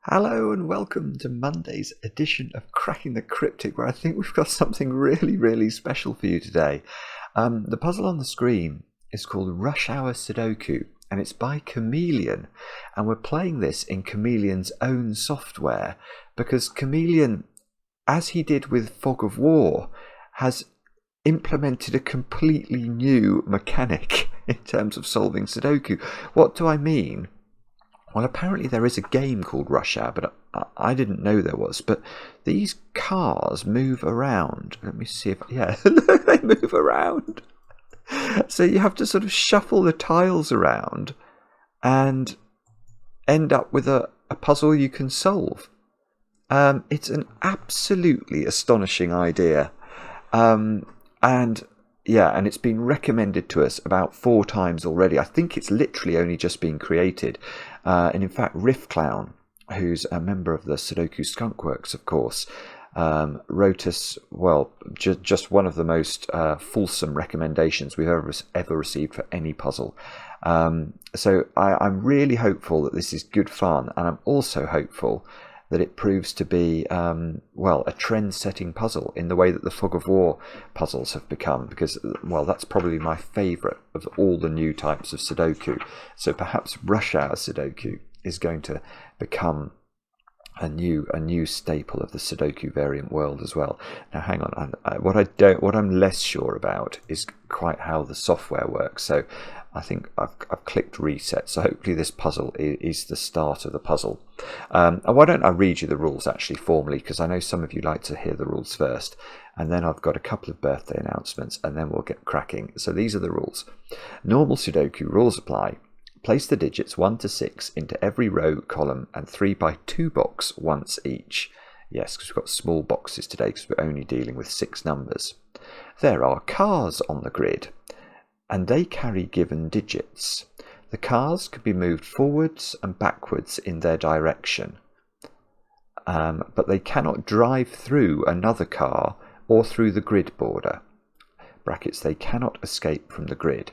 Hello and welcome to Monday's edition of Cracking the Cryptic, where I think we've got something really, really special for you today. The puzzle on the screen is called Rush Hour Sudoku, and it's by Chameleon. And we're playing this in Chameleon's own software, because Chameleon, as he did with Fog of War, has implemented a completely new mechanic in terms of solving Sudoku. What do I mean? Well, apparently there is a game called Rush Hour, but I didn't know there was. But these cars move around. Let me see if... Yeah, they move around. So you have to sort of shuffle the tiles around and end up with a puzzle you can solve. It's an absolutely astonishing idea. And it's been recommended to us about 4 times already. I think it's literally only just been created. And in fact, Riff Clown, who's a member of the Sudoku Skunkworks, of course, wrote us, just one of the most fulsome recommendations we've ever received for any puzzle. So I'm really hopeful that this is good fun, and I'm also hopeful that it proves to be, a trend-setting puzzle in the way that the Fog of War puzzles have become, because, that's probably my favourite of all the new types of Sudoku. So perhaps Rush Hour Sudoku is going to become a new staple of the Sudoku variant world as well. Now, hang on. What I'm less sure about is quite how the software works. So I think I've clicked reset. So hopefully this puzzle is the start of the puzzle. And why don't I read you the rules actually formally, because I know some of you like to hear the rules first. And then I've got a couple of birthday announcements, and then we'll get cracking. So these are the rules. Normal Sudoku rules apply. Place the digits 1 to 6 into every row, column, and 3 by 2 box once each. Yes, because we've got small boxes today because we're only dealing with 6 numbers. There are cars on the grid, and they carry given digits. The cars can be moved forwards and backwards in their direction, but they cannot drive through another car or through the grid border. Brackets, they cannot escape from the grid.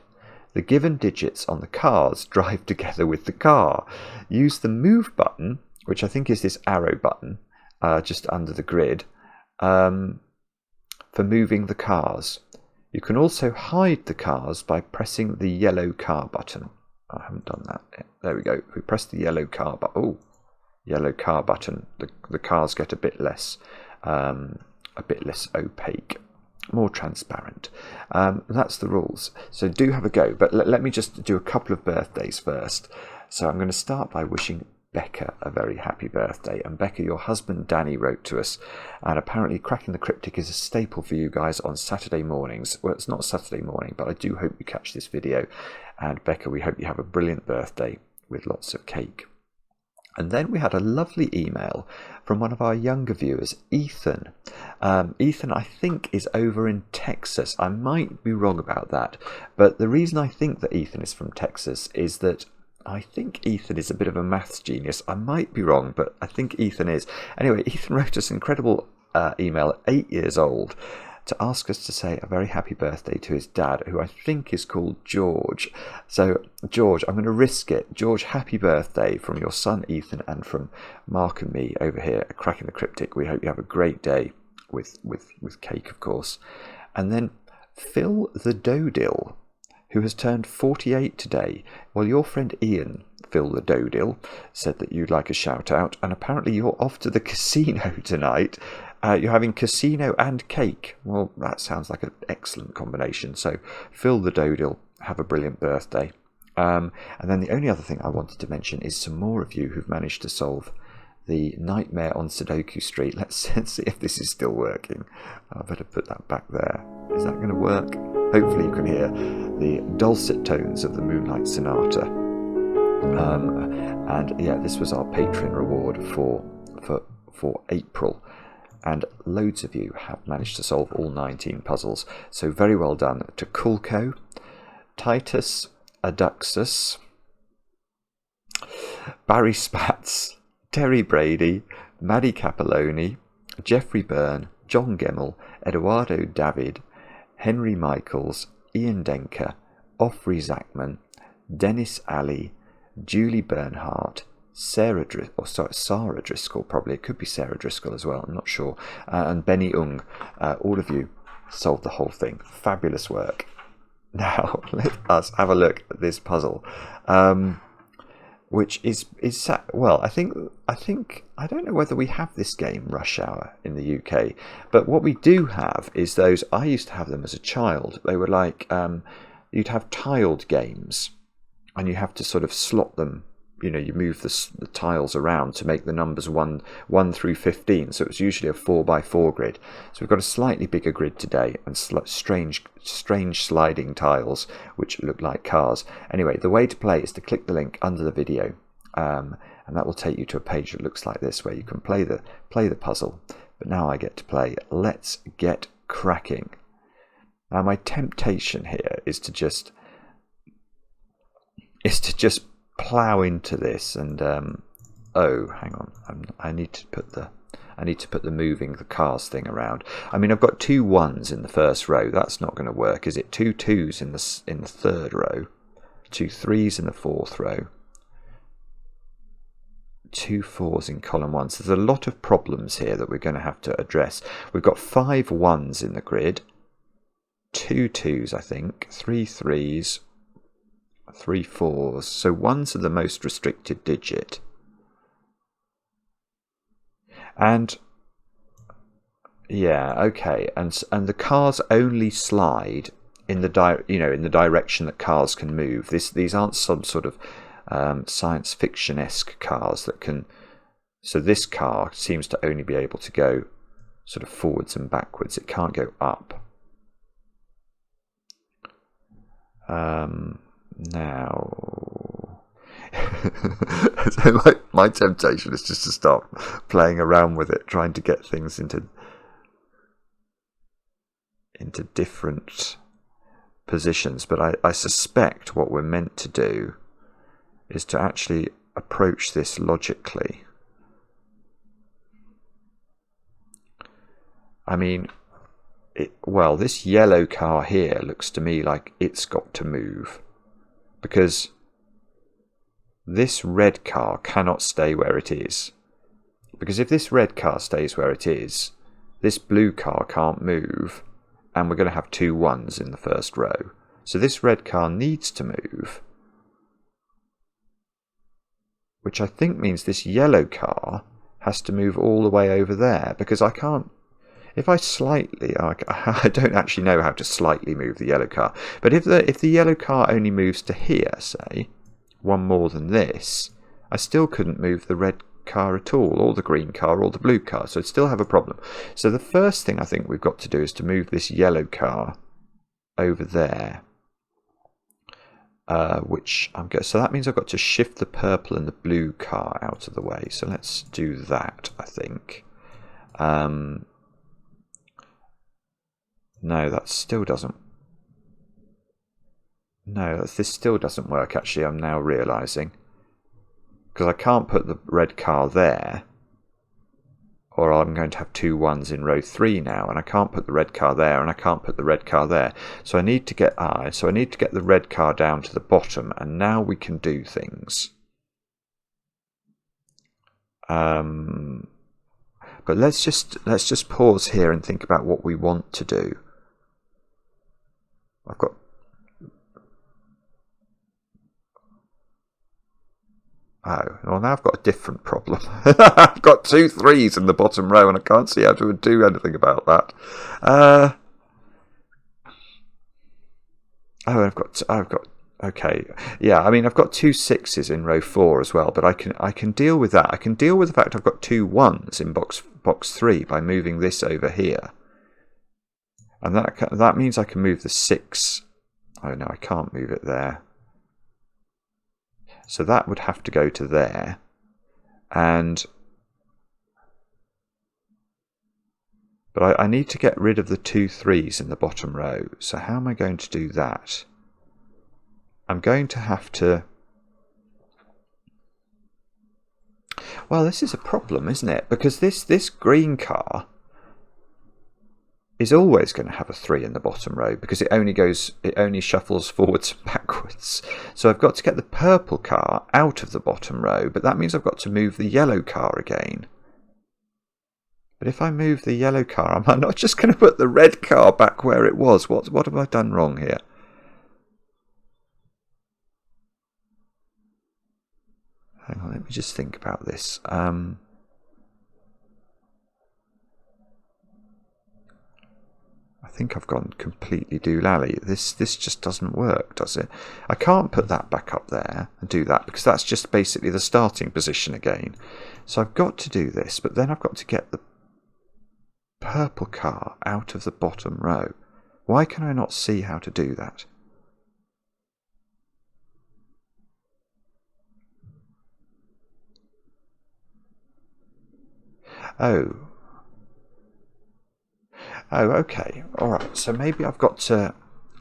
The given digits on the cars drive together with the car. Use the move button, which I think is this arrow button, just under the grid, for moving the cars. You can also hide the cars by pressing the yellow car button. I haven't done that yet. There we go. If we press the yellow car button, yellow car button, the cars get a bit less opaque. More transparent. That's the rules. So do have a go. But let me just do a couple of birthdays first. So I'm going to start by wishing Becca a very happy birthday. And Becca, your husband Danny wrote to us. And apparently Cracking the Cryptic is a staple for you guys on Saturday mornings. Well, it's not Saturday morning, but I do hope you catch this video. And Becca, we hope you have a brilliant birthday with lots of cake. And then we had a lovely email from one of our younger viewers, Ethan. Ethan, I think, is over in Texas. I might be wrong about that. But the reason I think that Ethan is from Texas is that I think Ethan is a bit of a maths genius. I might be wrong, but I think Ethan is. Anyway, Ethan wrote us an incredible email at 8 years old to ask us to say a very happy birthday to his dad, who I think is called George. So, George, I'm going to risk it. George, happy birthday from your son Ethan and from Mark and me over here at Cracking the Cryptic. We hope you have a great day with cake, of course. And then Phil the Dodill, who has turned 48 today. Well, your friend Ian, Phil the Dodill, said that you'd like a shout out, and apparently you're off to the casino tonight. You're having casino and cake. Well, that sounds like an excellent combination. So, Phil the Dodill, have a brilliant birthday. And then the only other thing I wanted to mention is some more of you who've managed to solve the Nightmare on Sudoku Street. Let's see if this is still working. I better put that back there. Is that going to work? Hopefully you can hear the dulcet tones of the Moonlight Sonata. This was our Patreon reward for April. And loads of you have managed to solve all 19 puzzles. So very well done to Kulko, Titus Aduxus, Barry Spatz, Terry Brady, Maddie Capelloni, Jeffrey Byrne, John Gemmell, Eduardo David, Henry Michaels, Ian Denker, Offrey Zachman, Dennis Alley, Julie Bernhardt, Sarah Driscoll, probably. It could be Sarah Driscoll as well, I'm not sure. And Benny Ung, all of you solved the whole thing. Fabulous work. Now, let us have a look at this puzzle. Which is well, I think I don't know whether we have this game, Rush Hour, in the UK, but what we do have is those. I used to have them as a child. They were like you'd have tiled games, and you have to sort of slot them. You know, you move the tiles around to make the numbers 1 through 15. So it's usually a 4x4 grid. So we've got a slightly bigger grid today, and strange sliding tiles which look like cars. Anyway, the way to play is to click the link under the video, and that will take you to a page that looks like this, where you can play the puzzle. But now I get to play. Let's get cracking. Now my temptation here is to just plow into this, and oh, hang on, I need to put the moving the cars thing around. I mean, I've got 2 1s in the first row. That's not going to work, is it? 2 2s in the third row, 2 3s in the fourth row, 2 4s in column 1. So there's a lot of problems here that we're going to have to address. We've got 5 1s in the grid, 2 2s, I think, 3 3s, 3 4s. So 1s are the most restricted digit, and yeah, okay, and the cars only slide in the direction that cars can move. These aren't some sort of science fiction-esque cars that can. So this car seems to only be able to go sort of forwards and backwards. It can't go up. Now, so my temptation is just to start playing around with it, trying to get things into different positions. But I suspect what we're meant to do is to actually approach this logically. I mean, well, this yellow car here looks to me like it's got to move, because this red car cannot stay where it is. Because if this red car stays where it is, this blue car can't move, and we're going to have 2 1s in the first row. So this red car needs to move, which I think means this yellow car has to move all the way over there, because I can't. If I don't actually know how to slightly move the yellow car, but if the yellow car only moves to here, say, 1 more than this, I still couldn't move the red car at all, or the green car, or the blue car, so I'd still have a problem. So the first thing I think we've got to do is to move this yellow car over there, so that means I've got to shift the purple and the blue car out of the way. So let's do that, I think. No, that still doesn't. No, this still doesn't work, actually, I'm now realising. Because I can't put the red car there, or I'm going to have 2 1s in row 3 now, and I can't put the red car there, and I can't put the red car there. So I need to get the red car down to the bottom, and now we can do things. But let's just pause here and think about what we want to do. I've got. Oh, well, now I've got a different problem. I've got 2 3s in the bottom row, and I can't see how to do anything about that. I've got. Okay, yeah. I mean, I've got 2 6s in row 4 as well, but I can deal with that. I can deal with the fact I've got 2 1s in box 3 by moving this over here. And that means I can move the 6. Oh no, I can't move it there. So that would have to go to there. But I need to get rid of the 2 3s in the bottom row. So how am I going to do that? I'm going to have to. Well, this is a problem, isn't it? Because this green car is always going to have a 3 in the bottom row because it only shuffles forwards and backwards. So I've got to get the purple car out of the bottom row, but that means I've got to move the yellow car again. But if I move the yellow car, am I not just going to put the red car back where it was? What have I done wrong here? Hang on, let me just think about this. I think I've gone completely doolally. This just doesn't work, does it? I can't put that back up there and do that because that's just basically the starting position again. So I've got to do this, but then I've got to get the purple car out of the bottom row. Why can I not see how to do that? Oh, okay. All right. So maybe I've got to...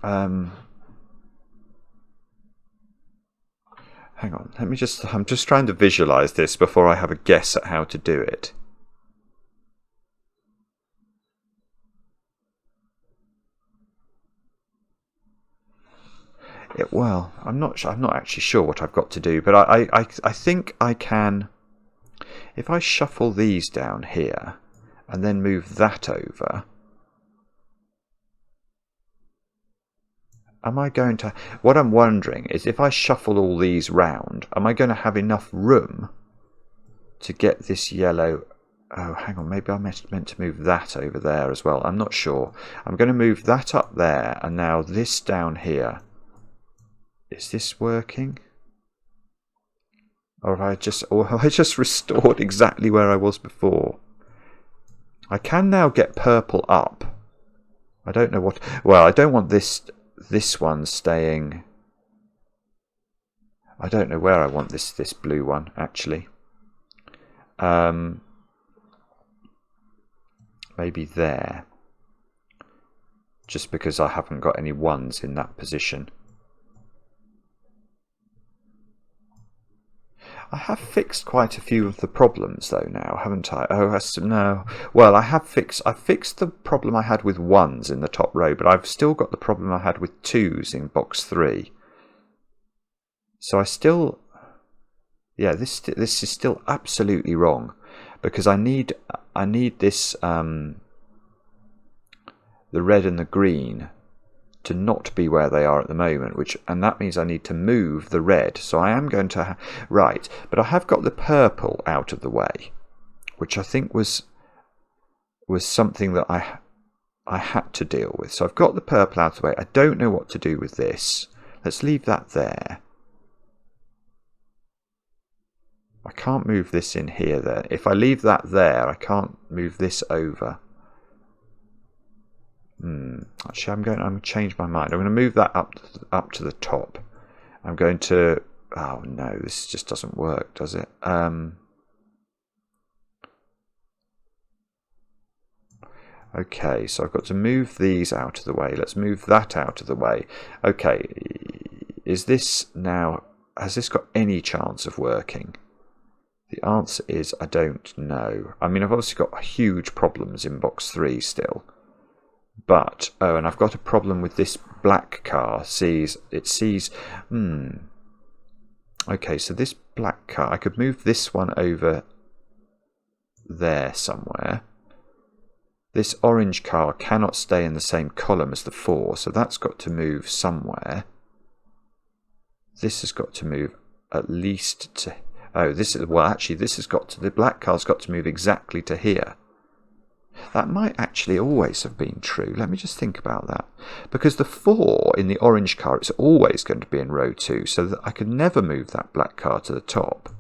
hang on. I'm just trying to visualize this before I have a guess at how to do it. Well, I'm not actually sure what I've got to do, but I think I can... If I shuffle these down here and then move that over... Am I going to... What I'm wondering is if I shuffle all these round, am I going to have enough room to get this yellow... Oh, hang on, maybe I meant to move that over there as well. I'm not sure. I'm going to move that up there, and now this down here. Is this working? Or have I just restored exactly where I was before? I can now get purple up. I don't know what... Well, I don't want this one staying... I don't know where I want this blue one, actually. Maybe there. Just because I haven't got any ones in that position. I have fixed quite a few of the problems though now, haven't I? Oh, no. Well, I've fixed the problem I had with ones in the top row, but I've still got the problem I had with twos in box 3. So I still... Yeah, this is still absolutely wrong because I need this the red and the green to not be where they are at the moment, and that means I need to move the red. So I am going to... Right, but I have got the purple out of the way, which I think was something that I had to deal with. So I've got the purple out of the way. I don't know what to do with this. Let's leave that there. I can't move this in here then. If I leave that there, I can't move this over. Actually, I'm going to change my mind. I'm going to move that up to the top. I'm going to... Oh no, this just doesn't work, does it? Okay, so I've got to move these out of the way. Let's move that out of the way. Okay, is this now... Has this got any chance of working? The answer is I don't know. I mean, I've obviously got huge problems in box 3 still. But, oh, and I've got a problem with this black car. It sees... Okay, so this black car, I could move this one over there somewhere. This orange car cannot stay in the same column as the 4, so that's got to move somewhere. This has got to move at least to... Oh, this is... Well, actually, this has got to... The black car's got to move exactly to here. That might actually always have been true. Let me just think about that. Because the 4 in the orange car is always going to be in row 2, so that I could never move that black car to the top.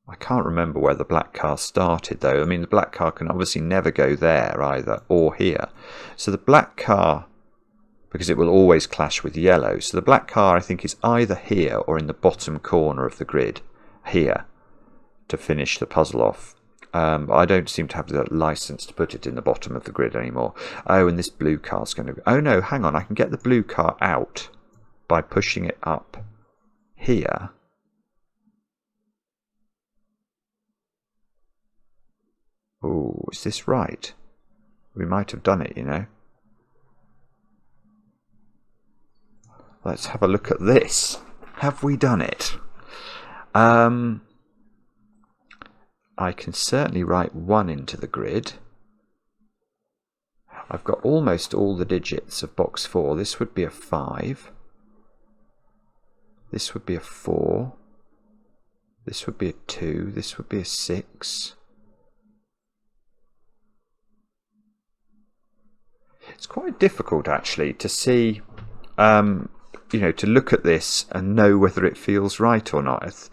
I can't remember where the black car started, though. I mean, the black car can obviously never go there either, or here. So the black car, because it will always clash with yellow, so the black car, I think, is either here or in the bottom corner of the grid, here, to finish the puzzle off. I don't seem to have the license to put it in the bottom of the grid anymore. Oh, and this blue car's going to... Oh, no, hang on. I can get the blue car out by pushing it up here. Oh, is this right? We might have done it, you know. Let's have a look at this. Have we done it? I can certainly write 1 into the grid. I've got almost all the digits of box 4. This would be a 5. This would be a 4. This would be a 2. This would be a 6. It's quite difficult actually to see, you know, to look at this and know whether it feels right or not.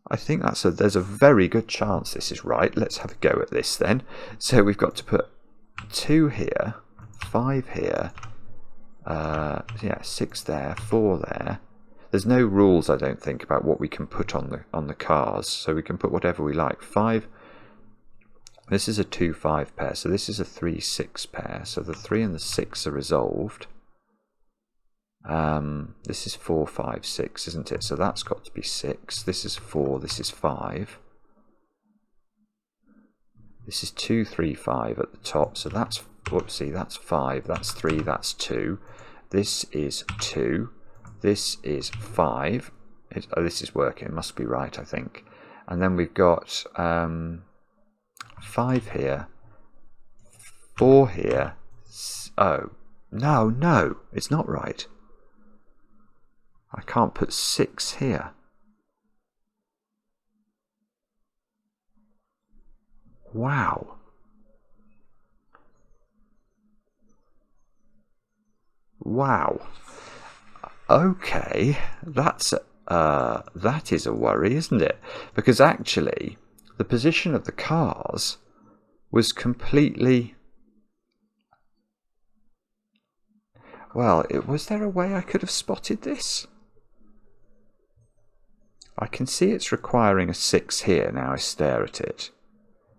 I think there's a very good chance this is right. Let's have a go at this then. So we've got to put 2 here, 5 here, 6 there, 4 there. There's no rules, I don't think, about what we can put on the cars, so we can put whatever we like. 5. This is a 2-5 pair, so this is a 3-6 pair. So the 3 and the 6 are resolved. This is 4, 5, 6, isn't it? So that's got to be 6. This is 4. This is 5. This is 2, 3, 5 at the top. So that's, whoopsie, that's 5. That's 3. That's 2. This is 2. This is 5. This is working. It must be right, I think. And then we've got 5 here. 4 here. Oh, no, it's not right. I can't put 6 here. Wow. Wow. Okay, that is a worry, isn't it? Because actually, the position of the cars was completely... Well, was there a way I could have spotted this? I can see it's requiring a 6 here now I stare at it.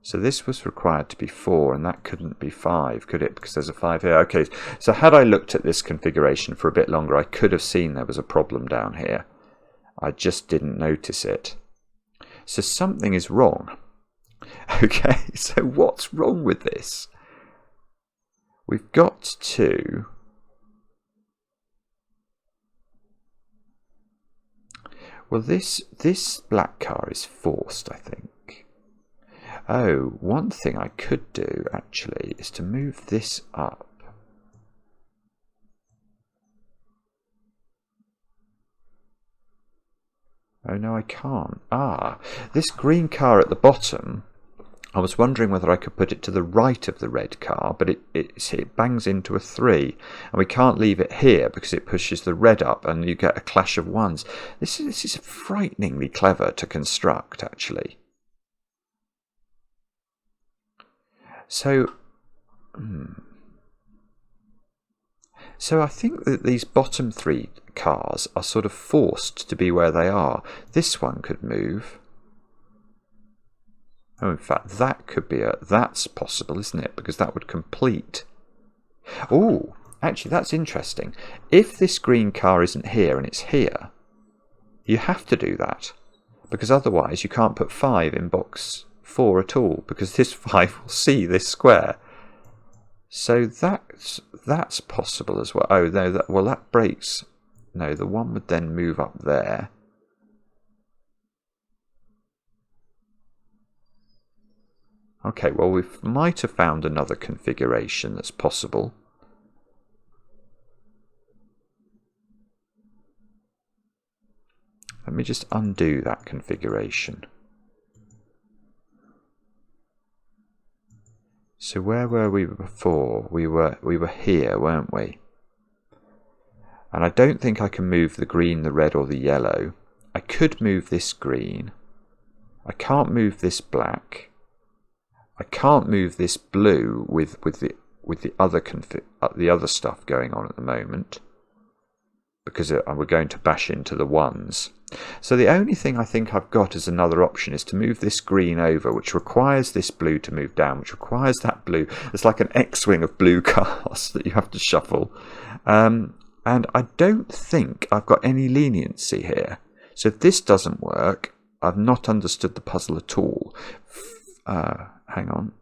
So this was required to be 4, and that couldn't be 5, could it? Because there's a 5 here. Okay, so had I looked at this configuration for a bit longer, I could have seen there was a problem down here. I just didn't notice it. So something is wrong. Okay, so what's wrong with this? We've got to... Well, this black car is forced, I think. Oh, one thing I could do, actually, is to move this up. Oh, no, I can't. Ah, this green car at the bottom, I was wondering whether I could put it to the right of the red car, but it bangs into a 3, and we can't leave it here because it pushes the red up and you get a clash of ones. This is frighteningly clever to construct, actually. So I think that these bottom 3 cars are sort of forced to be where they are. This one could move. Oh, in fact, that could be that's possible, isn't it? Because that would complete. Oh, actually, that's interesting. If this green car isn't here and it's here, you have to do that. Because otherwise you can't put 5 in box 4 at all, because this 5 will see this square. So that's possible as well. Oh, no, that breaks. No, the 1 would then move up there. Okay, well, we might have found another configuration that's possible. Let me just undo that configuration. So where were we before? We were here, weren't we? And I don't think I can move the green, the red, or the yellow. I could move this green. I can't move this black. I can't move this blue with the other stuff going on at the moment, because we're going to bash into the 1s. So the only thing I think I've got as another option is to move this green over, which requires this blue to move down, which requires that blue. It's like an X-wing of blue cars that you have to shuffle. And I don't think I've got any leniency here. So if this doesn't work, I've not understood the puzzle at all. Hang on.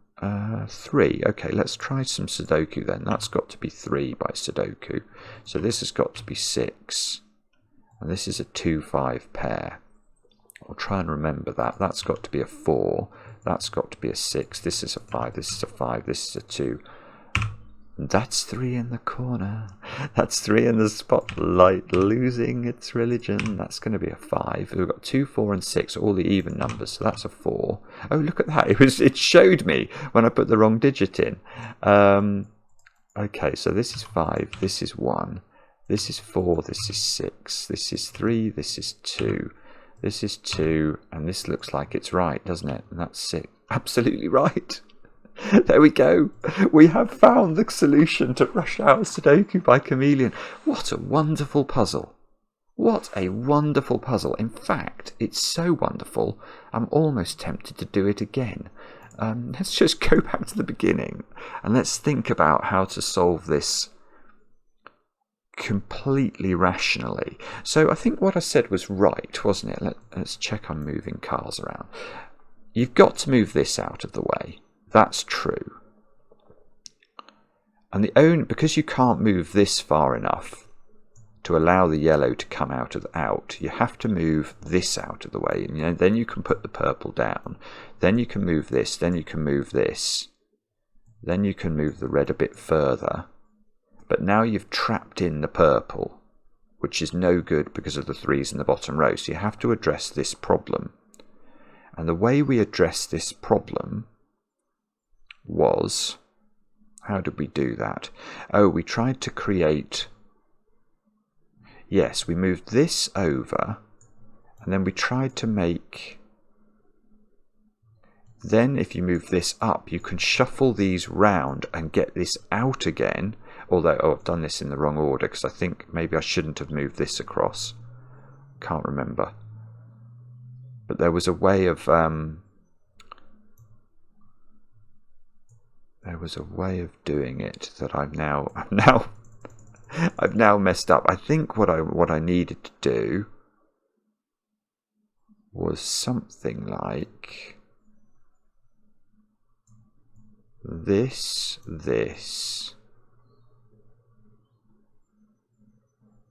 3. Okay, let's try some Sudoku then. That's got to be 3 by Sudoku. So this has got to be 6. And this is a 2-5 pair. I'll try and remember that. That's got to be a 4. That's got to be a 6. This is a 5. This is a 5. This is a 2. That's 3 in the corner. That's 3 in the spotlight, losing its religion. That's going to be a 5. We've got 2, 4, and 6, all the even numbers. So that's a 4. Oh, look at that! It showed me when I put the wrong digit in. Okay, so this is 5. This is 1. This is 4. This is 6. This is 3. This is 2. This is 2, and this looks like it's right, doesn't it? And that's 6. Absolutely right. There we go. We have found the solution to Rush Hour Sudoku by Chameleon. What a wonderful puzzle. What a wonderful puzzle. In fact, it's so wonderful, I'm almost tempted to do it again. Let's just go back to the beginning and let's think about how to solve this completely rationally. So I think what I said was right, wasn't it? Let's check I'm moving cars around. You've got to move this out of the way. That's true. And because you can't move this far enough to allow the yellow to come out, you have to move this out of the way. And then you can put the purple down. Then you can move this. Then you can move this. Then you can move the red a bit further. But now you've trapped in the purple, which is no good because of the 3s in the bottom row. So you have to address this problem. And the way we address this problem was, how did we do that? Oh, we tried to create, yes, we moved this over, and then we tried to make, then if you move this up, you can shuffle these round and get this out again, although, I've done this in the wrong order, because I think maybe I shouldn't have moved this across. Can't remember. But there was a way of, doing it that I've now messed up. I think what I needed to do was something like this.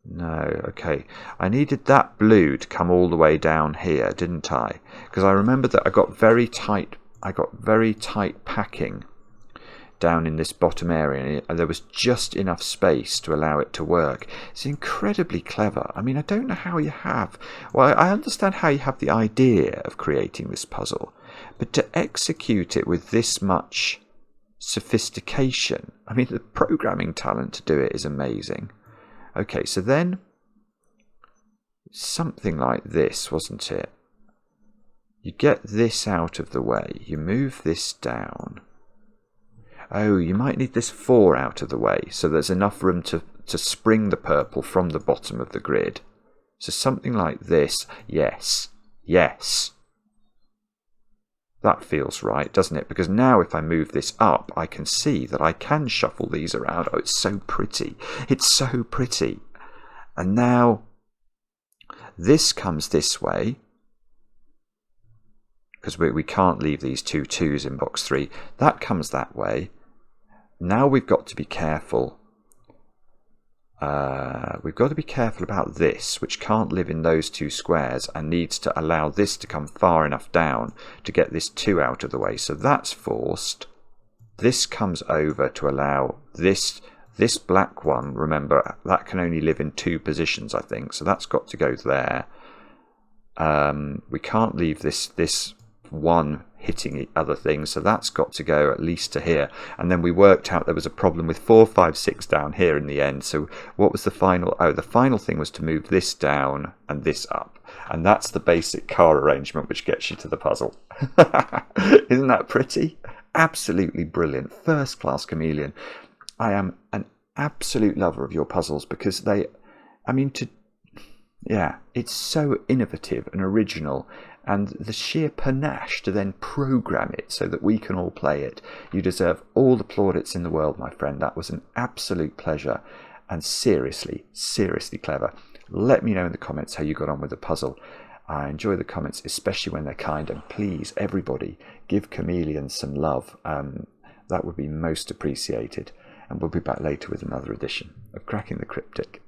No, okay. I needed that blue to come all the way down here, didn't I? Because I remember that I got very tight packing down in this bottom area, and there was just enough space to allow it to work. It's incredibly clever. I mean, I don't know how you have... Well, I understand how you have the idea of creating this puzzle, but to execute it with this much sophistication, I mean, the programming talent to do it is amazing. Okay, so then something like this, wasn't it? You get this out of the way, you move this down. Oh, you might need this 4 out of the way, so there's enough room to spring the purple from the bottom of the grid. So something like this. Yes. That feels right, doesn't it? Because now if I move this up, I can see that I can shuffle these around. Oh, it's so pretty. It's so pretty. And now this comes this way, because we can't leave these 2 2s in box 3. That comes that way. Now we've got to be careful. We've got to be careful about this, which can't live in those 2 squares and needs to allow this to come far enough down to get this 2 out of the way. So that's forced. This comes over to allow this black one. Remember, that can only live in 2 positions, I think. So that's got to go there. We can't leave this one hitting other things, so that's got to go at least to here. And then we worked out there was a problem with 4, 5, 6 down here in the end. So what was the final? Oh, the final thing was to move this down and this up, and that's the basic car arrangement which gets you to the puzzle. Isn't that pretty? Absolutely brilliant. First class Chameleon. I am an absolute lover of your puzzles because it's so innovative and original, and the sheer panache to then program it so that we can all play it. You deserve all the plaudits in the world, my friend. That was an absolute pleasure, and seriously clever. Let me know in the comments how you got on with the puzzle. I enjoy the comments, especially when they're kind, and please, everybody, give Chameleon some love. That would be most appreciated. And we'll be back later with another edition of Cracking the Cryptic.